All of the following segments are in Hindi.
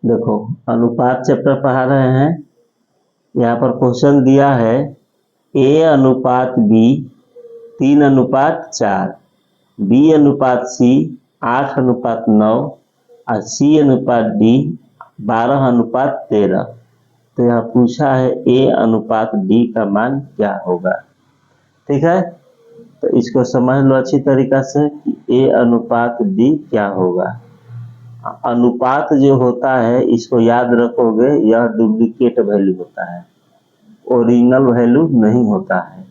देखो, अनुपात चैप्टर पढ़ा रहे हैं। यहाँ पर क्वेश्चन दिया है ए अनुपात बी 3:4, बी अनुपात सी 8:9 और सी अनुपात डी 12:13। तो यहाँ पूछा है ए अनुपात डी का मान क्या होगा। ठीक है, तो इसको समझ लो अच्छी तरीका से कि ए अनुपात डी क्या होगा। अनुपात जो होता है इसको याद रखोगे, यह डुप्लीकेट वैल्यू होता है, ओरिजिनल वैल्यू नहीं होता है।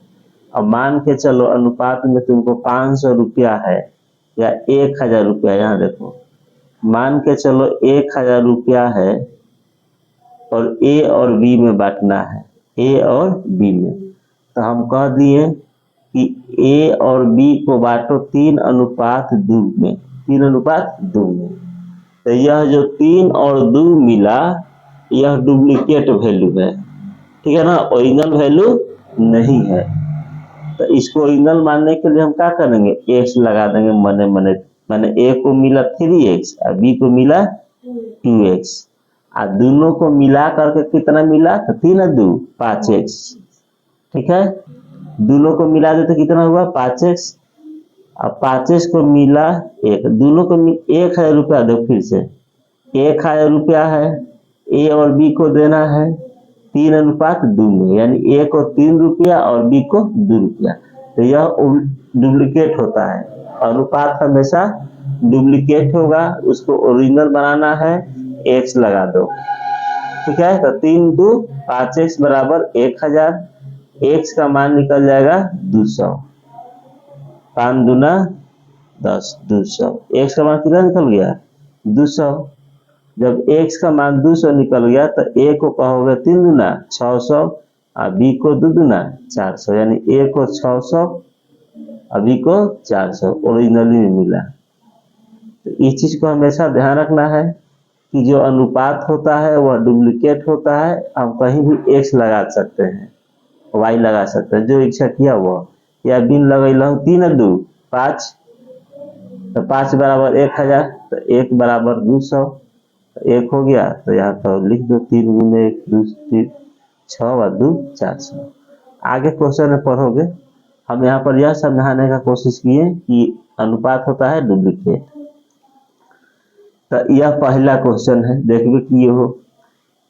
अब मान के चलो अनुपात में तुमको 500 रुपया है या 1000 रुपया, यहाँ देखो मान के चलो 1000 रुपया है और ए और बी में बांटना है, ए और बी में। तो हम कह दिए कि ए और बी को बांटो 3:2 में, 3:2 में। तो यह जो 3 और 2 मिला यह डुप्लीकेट वैल्यू है, ठीक है ना, ओरिजिनल वैल्यू नहीं है। तो इसको ओरिजिनल मानने के लिए हम क्या करेंगे, एक्स लगा देंगे मने मने। मैंने ए को मिला 3x और बी को मिला 2x, और दोनों को मिला करके कितना मिला, तो 3 और 2 5x। ठीक है, दोनों को मिला देते कितना हुआ 5x, अब 5x को मिला एक, दोनों को 1000 रुपया दो। फिर से 1000 रुपया है, ए और बी को देना है 3:2 में, यानी ए को 3 रुपया और बी को 2 रुपया। तो यह डुप्लीकेट होता है। अनुपात हमेशा डुप्लीकेट होगा, उसको ओरिजिनल बनाना है, x लगा दो। ठीक है, तो 3 2 5x बराबर 1000, x का मान निकल जाएगा 200, 5 दूना 10, 200। x का मान कितना निकल गया 200। जब x का मान 200 निकल गया तो a को कहोगे 3 दूना 600 और b को 2 दूना 400, यानी a को 600 और b को 400 ओरिजिनली में मिला। तो इस चीज को हमेशा ध्यान रखना है कि जो अनुपात होता है वह डुप्लीकेट होता है। हम कहीं भी x लगा सकते हैं, y लगा सकते हैं, जो इच्छा किया वह, या बिन लगेलहु 3 2 5, तो 5 बराबर 1000, तो 1 बराबर 200, तो 1 हो गया। तो यहाँ तो लिख दो 3 गुने 1 2 3 6 और 2 400। आगे क्वेश्चन में पढ़ोगे, हम यहाँ पर यह समझाने का कोशिश किए कि अनुपात होता है डुप्लीकेट। तो यह पहला क्वेश्चन है, देखिए कि ये हो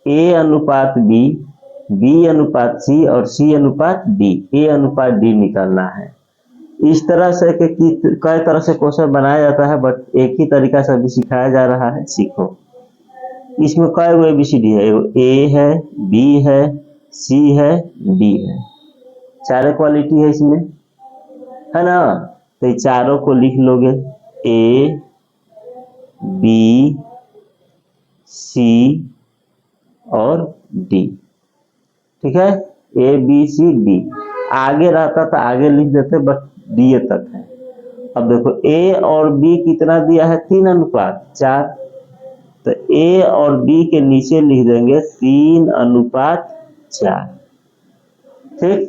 ए अनुपात बी, बी अनुपात सी और सी अनुपात डी, ए अनुपात डी निकालना है। इस तरह से कई तरह से क्वेश्चन बनाया जाता है, बट एक ही तरीका से अभी सिखाया जा रहा है, सीखो। इसमें कई गो ABCD है, ए है, बी है, सी है, डी है, चारों क्वालिटी है इसमें, है ना। तो चारों को लिख लोगे, ए बी सी और डी। ठीक है, ए बी सी डी, आगे रहता तो आगे लिख देते, बट डी तक है। अब देखो ए और बी कितना दिया है 3:4, तो ए और बी के नीचे लिख देंगे 3:4। ठीक,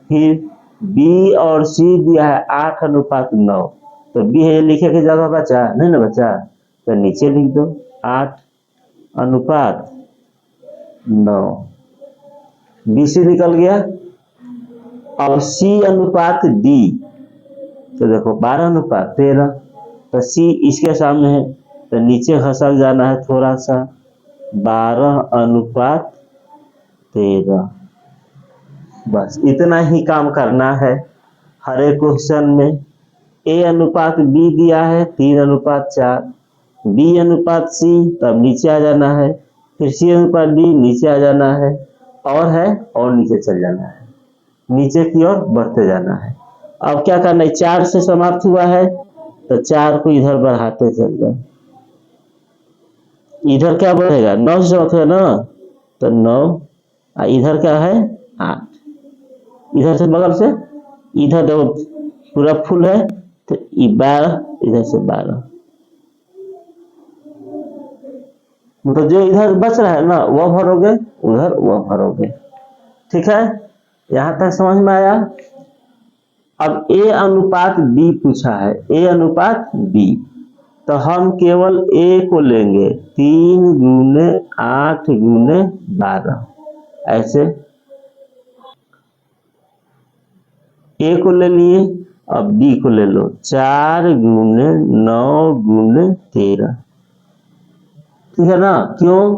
फिर बी और सी दिया है 8:9, तो बी है लिखे की जगह बचा नहीं ना, बचा तो नीचे लिख दो 8:9, BC निकल गया। और C अनुपात D, तो देखो 12:13, तो C इसके सामने है, तो नीचे खसक जाना है थोड़ा सा, 12:13। बस इतना ही काम करना है हर एक क्वेश्चन में। ए अनुपात बी दिया है 3:4, बी अनुपात सी, तब नीचे आ जाना है, फिर सी अनुपात डी नीचे आ जाना है, और नीचे चल जाना है, नीचे की ओर बढ़ते जाना है। अब क्या करना है, 4 से समाप्त हुआ है तो 4 को इधर बढ़ाते चल जाओ। इधर क्या बढ़ेगा 9 से समाप्त है ना, तो 9, इधर क्या है 8, इधर से बगल से इधर देखो पूरा फुल है, तो 12, इधर से 12, मतलब जो इधर बच रहा है ना वह भरोगे, उधर वह भरोगे। ठीक है, यहां तक समझ में आया। अब ए अनुपात बी पूछा है, ए अनुपात बी, तो हम केवल ए को लेंगे, 3 गुने 8 गुने 12, ऐसे ए को ले लिए। अब बी को ले लो, 4 गुने 9 गुने 13, ठीक है ना। क्यों?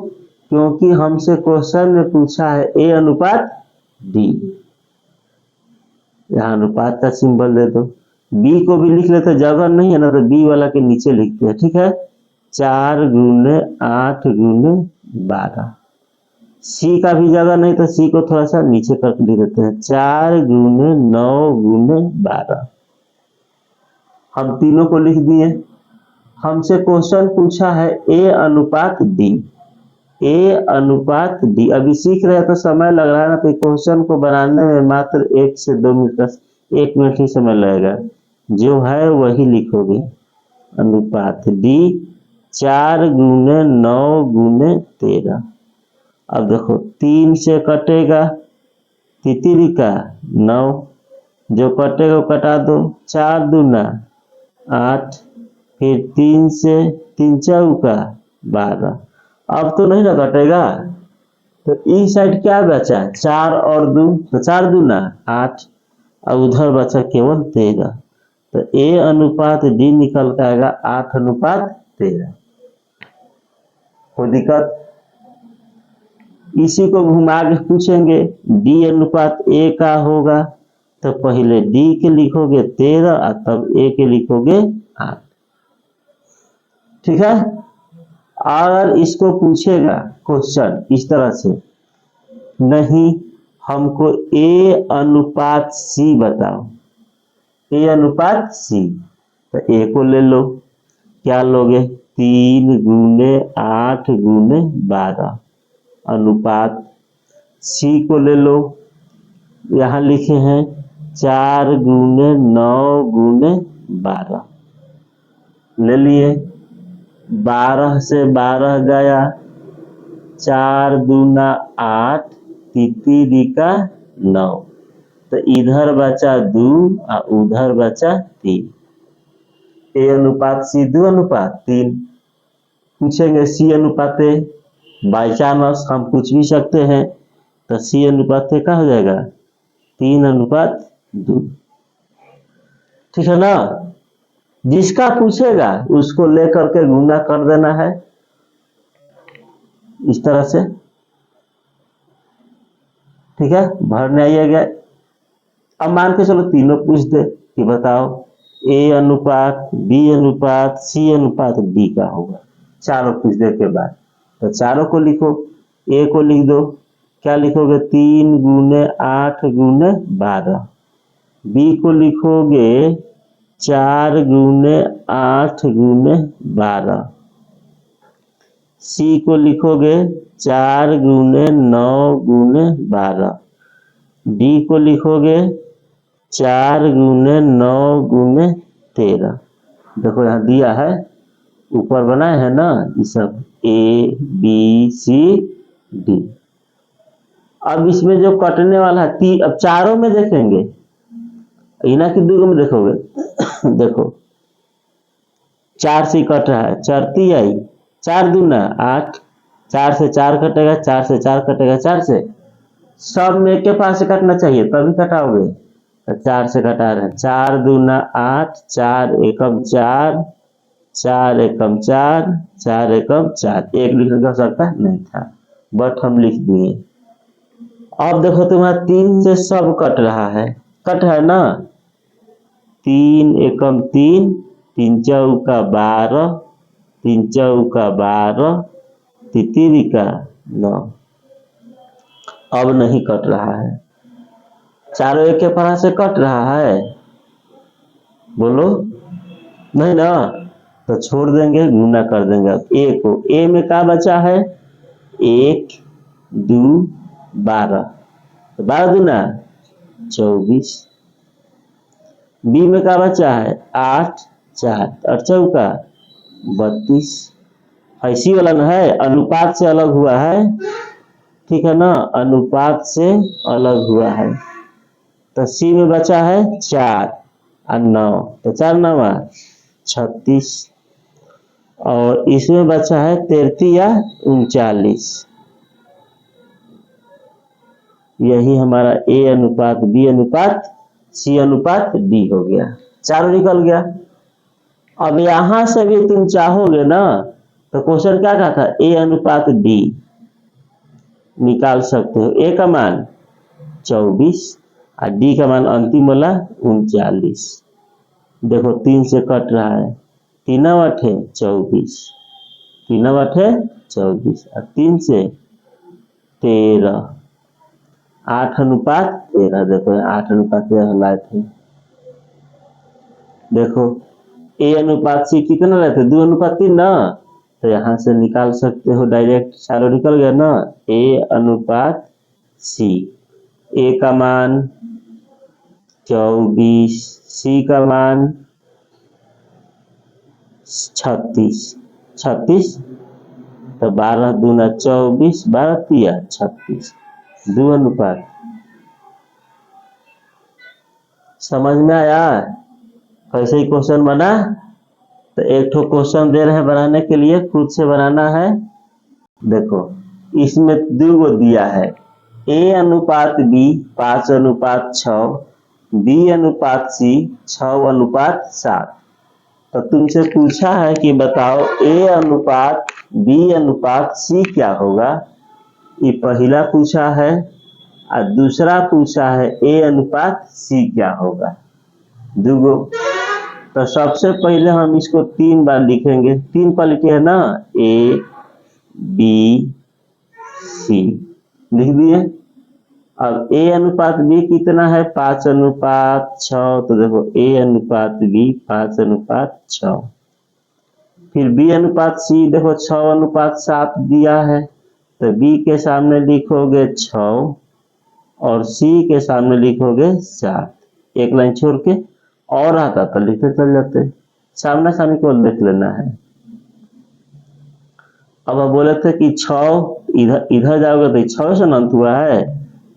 क्योंकि हमसे क्वेश्चन में पूछा है ए अनुपात डी। यहाँ अनुपात का सिंबल दे दो। बी को भी लिख लेते, जगह नहीं है ना तो बी वाला के नीचे लिखते हैं, ठीक है। 4 गुने 8 गुने 12। सी का भी जगह नहीं तो सी को थोड़ा सा नीचे करके लिख देते हैं, 4 गुने 9 गुने 12। हम तीनों को लिख दिए। हमसे क्वेश्चन पूछा है ए अनुपात डी, ए अनुपात डी। अभी सीख रहे हैं तो समय लग रहा है ना, तो क्वेश्चन को बनाने में मात्र 1 से 2 मिनट का 1 मिनट ही समय लगेगा। जो है वही लिखोगे। अनुपात डी 4 गुने 9 गुने 13। अब देखो 3 से कटेगा तितली का 9, जो कटेगा वो कटा दो, 4 दूना 8, फिर 3 से 3 चौका 12। अब तो नहीं ना कटेगा, तो इस साइड क्या बचा, 4 और 2, तो 4 दूना 8, और उधर बचा केवल 13। तो ए अनुपात डी निकल के आएगा 8 अनुपात 13। कोई दिक्कत? इसी को घुमा के पूछेंगे डी अनुपात ए का होगा, तो पहले डी के लिखोगे 13 और तब ए के लिखोगे 8, ठीक है। और इसको पूछेगा क्वेश्चन इस तरह से, नहीं हमको ए अनुपात सी बताओ, ए अनुपात सी। तो ए को ले लो, क्या लोगे, 3 गुने 8 गुने 12 अनुपात। सी को ले लो, यहाँ लिखे हैं 4 गुने 9 गुने 12, ले लिए। 12 से 12 गया, 4 दूना 8, तितली का 9, तो इधर बचा 2 और उधर बचा 3। ए अनुपात सी 2 अनुपात 3। पूछेंगे सी अनुपात ए, बाई चांस हम पूछ भी सकते हैं, तो सी अनुपात ए क्या हो जाएगा, 3 अनुपात 2, ठीक है ना। जिसका पूछेगा उसको लेकर के गुना कर देना है इस तरह से, ठीक है। भरने आइएगा। अब मान के चलो तीनों पूछ दे कि बताओ ए अनुपात बी अनुपात सी अनुपात डी का होगा। चारों पूछ दे के बाद तो चारों को लिखो। ए को लिख दो, क्या लिखोगे, 3 गुने 8 गुने 12। बी को लिखोगे 4 गुने 8 गुने 12। सी को लिखोगे 4 गुने 9 गुने 12। डी को लिखोगे 4 गुने 9 गुने 13। देखो यहाँ दिया है, ऊपर बनाए है ना ये सब, ए बी सी डी। अब इसमें जो कटने वाला है, अब चारों में देखेंगे, इना की 2 में देखोगे देखो 4 से कट रहा है, 4 ती आई, 4 दूना 8, 4 से 4 कटेगा, 4 से 4 कटेगा, 4 से सब में के पास से कटना चाहिए तभी कटाओगे, तो 4 से कटा रहे हैं। 4 दूना 8, 4 एकम 4, 4 एकम 4, 4 एकम 4। एक लिखने का सकता नहीं था, बट हम लिख दिए। अब देखो तुम्हारा 3 से सब कट रहा है, कट है ना, 3 एकम 3, 3 चौका 12, 3 चौका 12, तितली का 9। अब नहीं कट रहा है, चारों एक के परा से कट रहा है, बोलो नहीं ना, तो छोड़ देंगे, गुना कर देंगे। ए को, ए में क्या बचा है, 1 2 12, तो 12 दूना 24। बी में क्या बचा है, 8 4 और चौका 32। ऐसी वाला ना है, अनुपात से अलग हुआ है, ठीक है ना, अनुपात से अलग हुआ है। तो सी में बचा है 4 और 9, तो 4 9 36। और इसमें बचा है 33 या 39। यही हमारा A अनुपात B अनुपात C अनुपात D हो गया, चारों निकल गया। अब यहां से भी तुम चाहोगे ना तो क्वेश्चन क्या कहा था, A अनुपात D निकाल सकते हो। A का मान 24 और D का मान अंतिम वाला 39। देखो 3 से कट रहा है, 3 अठे 24, 3 अठे 24 और 3 से 13, 8 अनुपात 13। देखो 8 अनुपात 13 लाए थे। देखो A अनुपात C कितना रहते, 2 अनुपात 3 ना, तो यहाँ से निकाल सकते हो डायरेक्ट, चारों निकल गया ना। A अनुपात C, A का मान 24, C का मान 36, तो 12 दूना 24, 12 तिया 36, 2 अनुपात। समझ में आया कैसे ही क्वेश्चन बना? तो एक ठो क्वेश्चन दे रहे हैं बनाने के लिए, खुद से बनाना है। देखो इसमें 2 दिया है, A अनुपात B 5 अनुपात 6, B अनुपात C 6 अनुपात 7। तो तुमसे पूछा है कि बताओ A अनुपात B अनुपात C क्या होगा। ये पहला पूछा है और दूसरा पूछा है A अनुपात C क्या होगा, 2। तो सबसे पहले हम इसको 3 बार लिखेंगे, 3 क्वालिटी है ना, A B C लिख दिए। अब A अनुपात B कितना है, 5 अनुपात 6। तो देखो A अनुपात B 5 अनुपात 6। फिर B अनुपात C देखो 6 अनुपात 7 दिया है, तो B के सामने लिखोगे 6 और C के सामने लिखोगे 7, एक लाइन छोड़ के। और आता तो लिखते चल जाते, सामने सामने को देख लेना है। अब हम बोले थे कि 6 इधर जाओगे तो 6 से अंत हुआ है,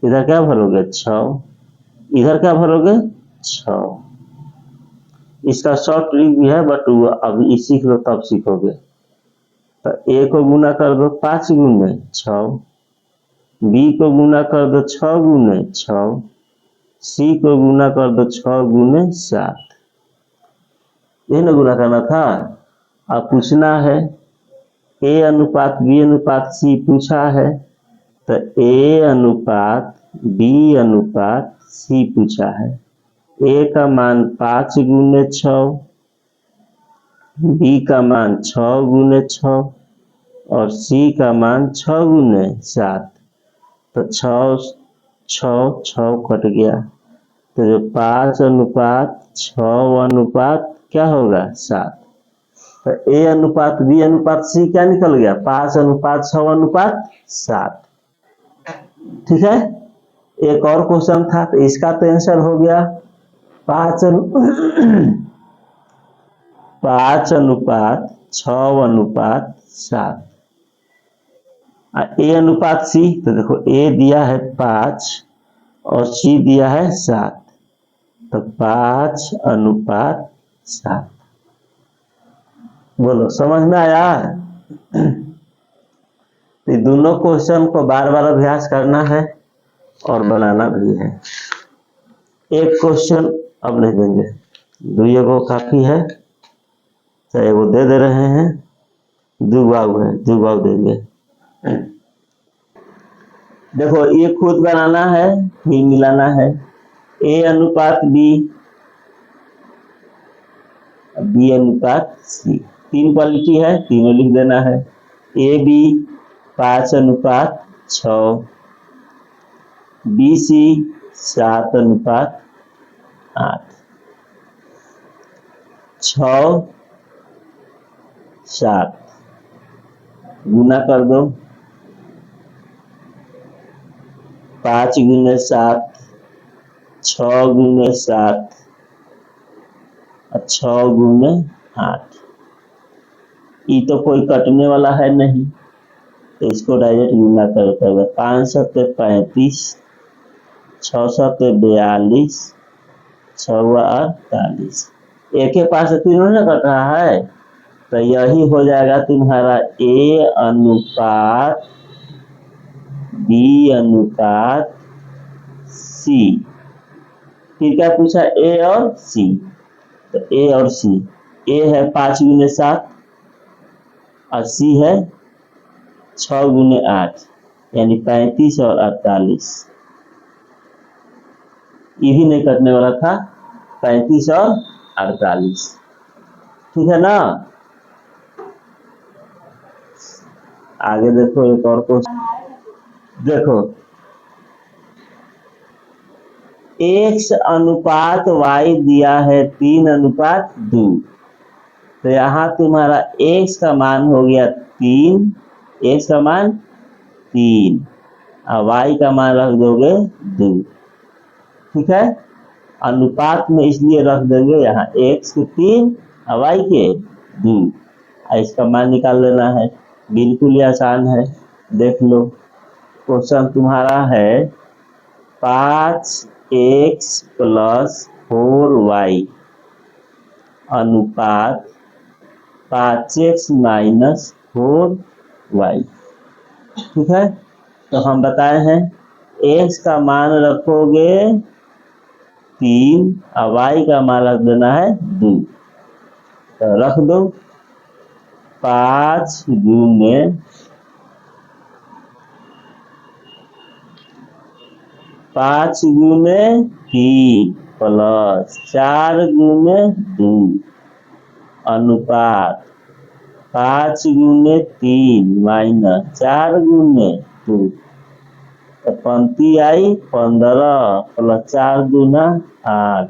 इधर क्या भरोगे 6, इधर क्या भरोगे 6। इसका शॉर्ट ट्रिक भी है, बट अभी सीख लो तब सीखोगे। तो A को गुना कर दो 5 गुने 6, B को गुना कर दो 6 गुने 6, C को गुना कर दो 6 गुने 7। ये ना गुना करना था। अब पूछना है A अनुपात B अनुपात C पूछा है, तो A अनुपात B अनुपात C पूछा है। A का मान 5 गुने 6, B का मान 6 गुने 6 और C का मान 6 गुने 7। तो 6 6 6 कट गया, तो जो 5 अनुपात 6 अनुपात क्या होगा 7। तो A अनुपात B अनुपात C क्या निकल गया, 5 अनुपात 6 अनुपात 7। ठीक है। एक और क्वेश्चन था, तो इसका तो आंसर हो गया 5 अनुपात 6 अनुपात 7। A अनुपात C, तो देखो A दिया है 5 और C दिया है 7, तो 5 अनुपात 7। बोलो समझ में आया? तो दोनों क्वेश्चन को बार बार अभ्यास करना है और बनाना भी है। एक क्वेश्चन अब नहीं देंगे, 2 को काफी है, चाहे वो दे रहे हैं, 2 बाव है, 2 बाव देंगे। देखो ये खुद बनाना है, फिर मिलाना है। A अनुपात B, B अनुपात C, 3 क्वालिटी है, तीनों लिख देना है। A B 5 अनुपात 6, B C 7 अनुपात 8, 6 7 गुना कर दो, 5 गुने 7 6 गुने 7 और 6 गुने 8। ये तो कोई कटने वाला है नहीं, तो इसको डायरेक्ट गुना कर 5 7 35, 6 7 42, 6 48। एक के पास 3 ना कट रहा है, तो यही हो जाएगा तुम्हारा ए अनुपात बी अनुपात सी। फिर क्या पूछा, ए और सी। तो ए और सी, ए है 5 गुने 7 और सी है 6 गुने 8, यानी 35 और 48। ये भी नहीं कटने वाला था, 35 और 48। ठीक है ना। आगे देखो एक और क्वेश्चन देखो, x अनुपात y दिया है 3 अनुपात 2। तो यहाँ तुम्हारा x का मान हो गया 3, x का मान 3 और y का मान रख दोगे 2। ठीक है, अनुपात में इसलिए रख देंगे यहाँ x के 3 और y के 2। इसका मान निकाल लेना है, बिल्कुल ही आसान है। देख लो क्वेश्चन तुम्हारा है 5x + 4y अनुपात 5x - 4y। ठीक है, तो हम बताए हैं x का मान रखोगे 3 और y का मान रख देना है 2। तो रख दो 5 गुने 3 प्लस 4 गुने 2 अनुपात 5 गुने 3 माइनस 4 गुने 2। तो पंक्ति आई 15 प्लस 4 दूना 8।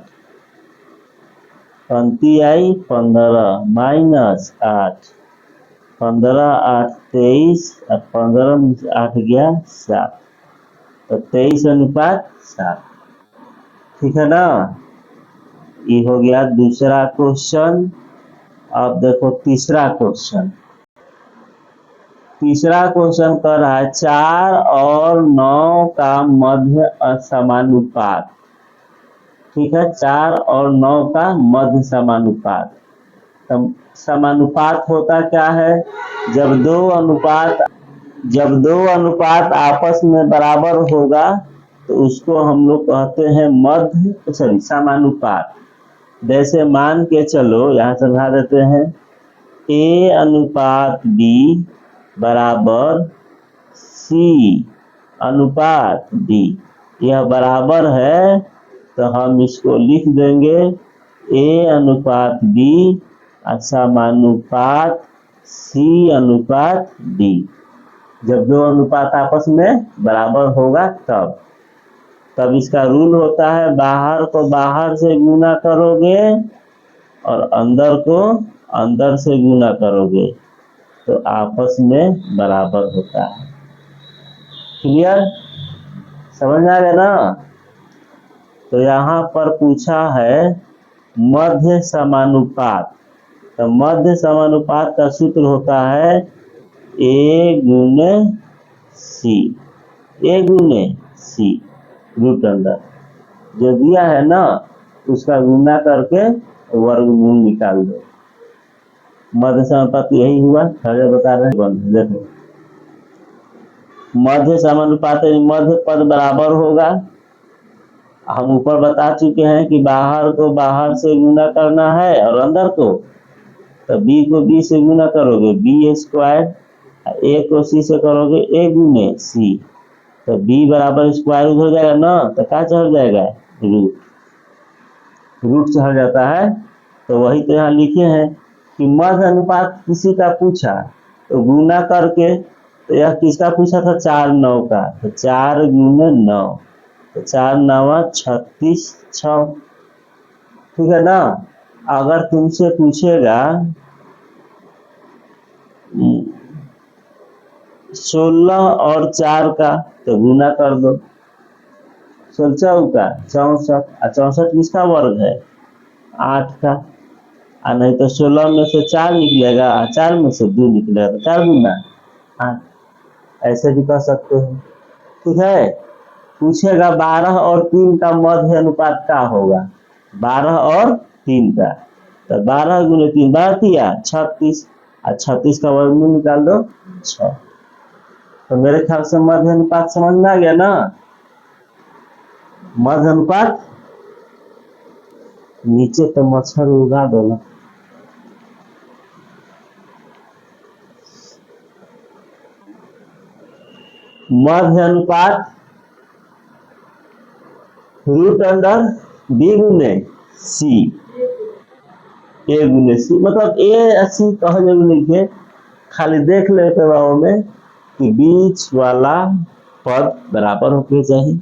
पंक्ति आई 15 माइनस 8, 15 8 23 और 15 में से 8 गया 7। तो 23 अनुपात 7। ठीक है ना। ये हो गया दूसरा क्वेश्चन। अब देखो तीसरा क्वेश्चन। तीसरा क्वेश्चन कर रहा है 4 और 9 का मध्य असमानुपात। ठीक है, 4 और 9 का मध्य समानुपात। तो समानुपात होता क्या है, जब दो अनुपात आपस में बराबर होगा तो उसको हम लोग कहते हैं समानुपात। जैसे मान के चलो, यहाँ समझा देते हैं, a अनुपात b बराबर c अनुपात d। यह बराबर है तो हम इसको लिख देंगे a अनुपात b समानुपात c अनुपात d। जब दो अनुपात आपस में बराबर होगा तब इसका रूल होता है, बाहर को बाहर से गुना करोगे और अंदर को अंदर से गुना करोगे तो आपस में बराबर होता है। क्लियर, समझ आ गया ना। तो यहाँ पर पूछा है मध्य समानुपात। तो मध्य समानुपात का सूत्र होता है a गुने c रूट अंडर। जो दिया है ना उसका गुना करके वर्गमूल निकाल दो। मध्य समानुपात यही हुआ, बता रहे हैं। देखो मध्य समानुपात मध्य पद बराबर होगा। हम ऊपर बता चुके हैं कि बाहर को बाहर से गुना करना है और अंदर को, तो b को b से गुना करोगे b स्क्वायर, a को c से करोगे a गुने c। तो b बराबर स्क्वायर हो जाएगा ना, तो क्या चढ़ जाएगा, रूट चढ़ जाता है। तो वही तो यहाँ लिखे हैं कि मध्य अनुपात किसी का पूछा तो गुना करके, तो यह किसका पूछा था, 4 9 का। तो 4 गुने 9, तो 4 9 36 6। ठीक है ना। अगर तुमसे पूछेगा 16 और 4 का, तो गुना कर दो, 16 का 64, 64 किसका वर्ग है, 8 का। नहीं तो 16 में से 4 निकलेगा, 4 में से 2 निकलेगा, तो 4 गुना 8। ऐसे भी कर सकते हो। ठीक है। पूछेगा 12 और 3 का मध्य अनुपात क्या होगा, 12 और 3 का। तो 12 गुने 3 12 36 और 36 का वर्गमूल निकाल दो 6। तो मेरे ख्याल से मध्य अनुपात समझ में आ गया ना। मध्य अनुपात नीचे तो मच्छर उगा दो ना। मध्य अनुपात रूट अंडर बी गुने सी, ए गुने सी, मतलब ए सी कहो जरूर लिखे, खाली देख ले प्रभाव में कि बीच वाला पद बराबर होके चाहिए।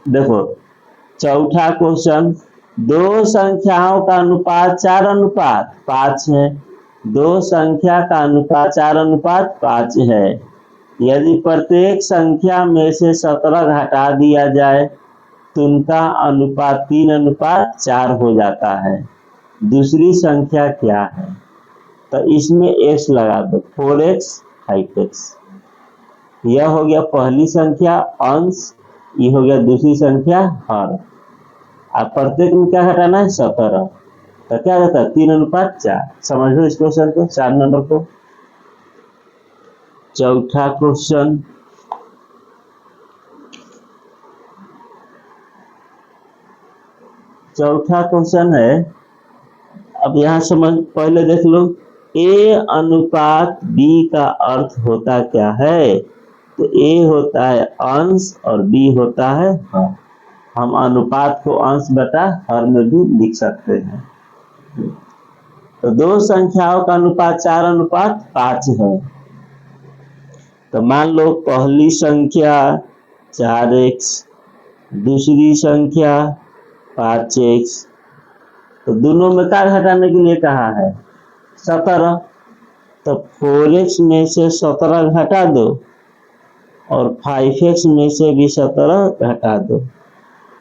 देखो चौथा क्वेश्चन, दो संख्याओं का अनुपात 4 अनुपात 5 है। दो संख्या का अनुपात 4 अनुपात 5 है। यदि प्रत्येक संख्या में से 17 घटा दिया जाए तो उनका अनुपात 3 अनुपात 4 हो जाता है। दूसरी संख्या क्या है? तो इसमें x लगा दो, 4x 5x। यह हो गया पहली संख्या अंश, ये हो गया दूसरी संख्या हर। अब प्रत्येक में क्या घटाना है? 17। तो क्या रहता है? 3 अनुपात 4। समझ लो इस क्वेश्चन को, 4 नंबर को। चौथा क्वेश्चन, चौथा क्वेश्चन है, अब यहाँ समझ, पहले देख लो, ए अनुपात बी का अर्थ होता क्या है? तो ए होता है अंश और बी होता है हर। हम अनुपात को अंश बटा हर में भी लिख सकते हैं। तो दो संख्याओं का अनुपात 4 अनुपात 5 है। तो मान लो पहली संख्या 4x, दूसरी संख्या 5x। तो दोनों में क्या घटाने के लिए कहा है? 17। तो 4x में से 17 घटा दो और 5x में से भी 17 घटा दो।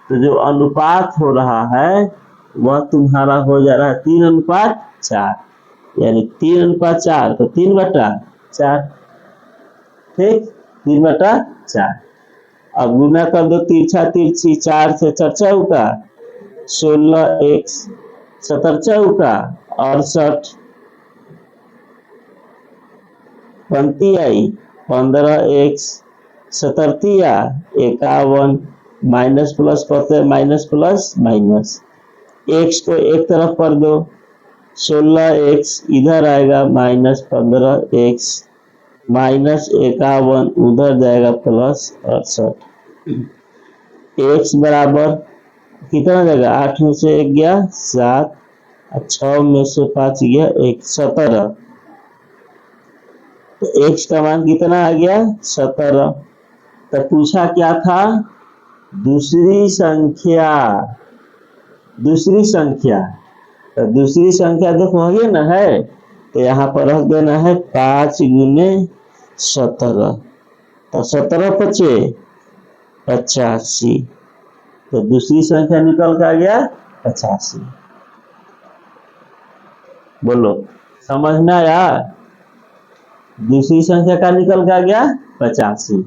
तो जो अनुपात हो रहा है वह तुम्हारा हो जा रहा है 3 अनुपात 4, यानी 3 अनुपात 4, तो 3 बटा 4, ठीक, 3 बटा 4। अब गुना कर दो, तिरछा तिरछी 4 से 4 चौका 16x, 17 चौका 68, पंक्ति आई 15x, 17 51, माइनस प्लस करते माइनस प्लस माइनस, x को एक तरफ कर दो, 16x इधर आएगा माइनस 15x, माइनस 51 उधर जाएगा प्लस 68। x बराबर कितना जाएगा? 8 में से 1 गया 7, 6 में से 5 गया 1, 17। तो x का मान कितना आ गया? 17। तो पूछा क्या था? दूसरी संख्या। दूसरी संख्या, तो दूसरी संख्या देखो है ना, है तो यहाँ पर रख देना है 5 गुने 17। तो 17 पचे 85। तो दूसरी संख्या निकल के आ गया 85। बोलो समझ में आया? दूसरी संख्या का निकल के आ गया 85।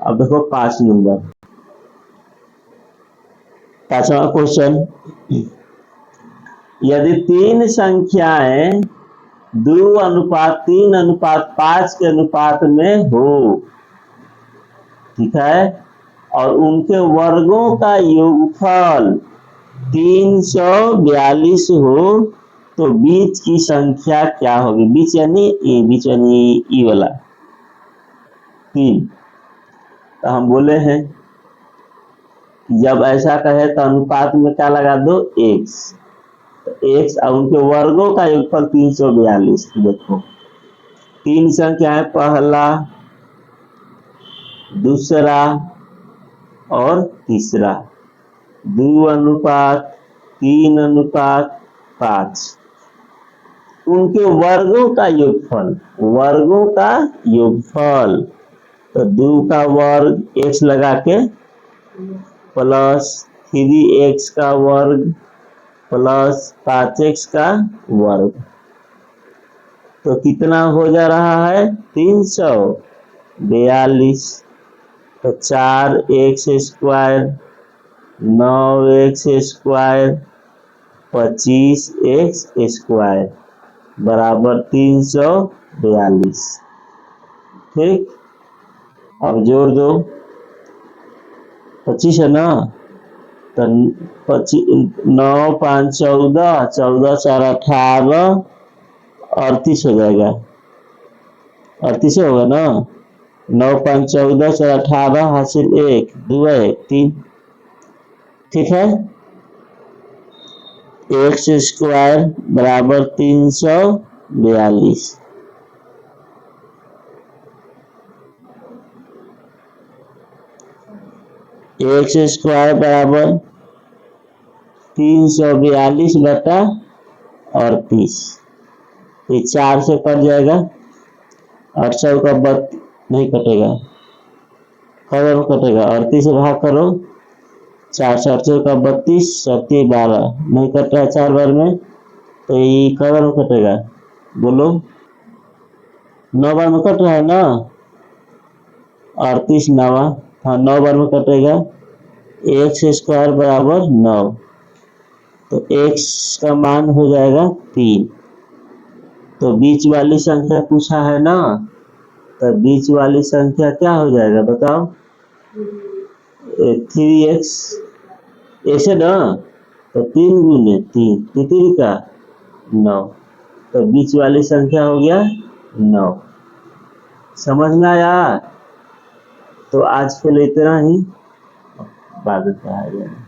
अब देखो 5 नंबर, 5वां क्वेश्चन, यदि 3 संख्याएं 2 अनुपात 3 अनुपात 5 के अनुपात में हो, ठीक है, और उनके वर्गों का योगफल 342 हो, तो बीच की संख्या क्या होगी? बीच यानी ए, बीच यानी ई वाला 3। तो हम बोले हैं जब ऐसा कहे तो अनुपात में क्या लगा दो? x। तो x और उनके वर्गों का योगफल 342। देखो 3 संख्या है, पहला, दूसरा और तीसरा, 2 अनुपात 3 अनुपात 5, उनके वर्गों का योगफल, वर्गों का योगफल। तो 2 का वर्ग x लगा के प्लस 3x का वर्ग प्लस 5x का वर्ग, तो कितना हो जा रहा है? 342। तो 4x square 9x square 25x square बराबर 342। ठीक, अब जोड़ दो, 25 है ना, तो 9 5 14, 14 4 18, 38 हो जाएगा। 38 होगा ना, 9 5 14 4 18 हासिल 1 2 3। ठीक है, एक्स स्क्वायर बराबर 342। एक्स स्क्वायर बराबर 342 बटा 38। ये 4 से कट जाएगा, 8 का 32 नहीं कटेगा, कब कटेगा, 38 से भाग करो, 4 से 8 का 32, 12 नहीं कट रहा है 4 बार में, तो ये कब कटेगा, बोलो, 9 बार में कट रहा है ना, 38 9, हाँ 9 बार में कटेगा। एक्स स्क्वायर बराबर 9, तो एक्स का मान हो जाएगा 3। तो बीच वाली संख्या पूछा है ना, तो बीच वाली संख्या क्या हो जाएगा बताओ, 3x, ऐसे ना, तो 3 गुने 3 3 का 9, तो बीच वाली संख्या हो गया 9। समझ में आया? तो आज के लिए इतना ही, बाद में पढ़ाया जाएगा।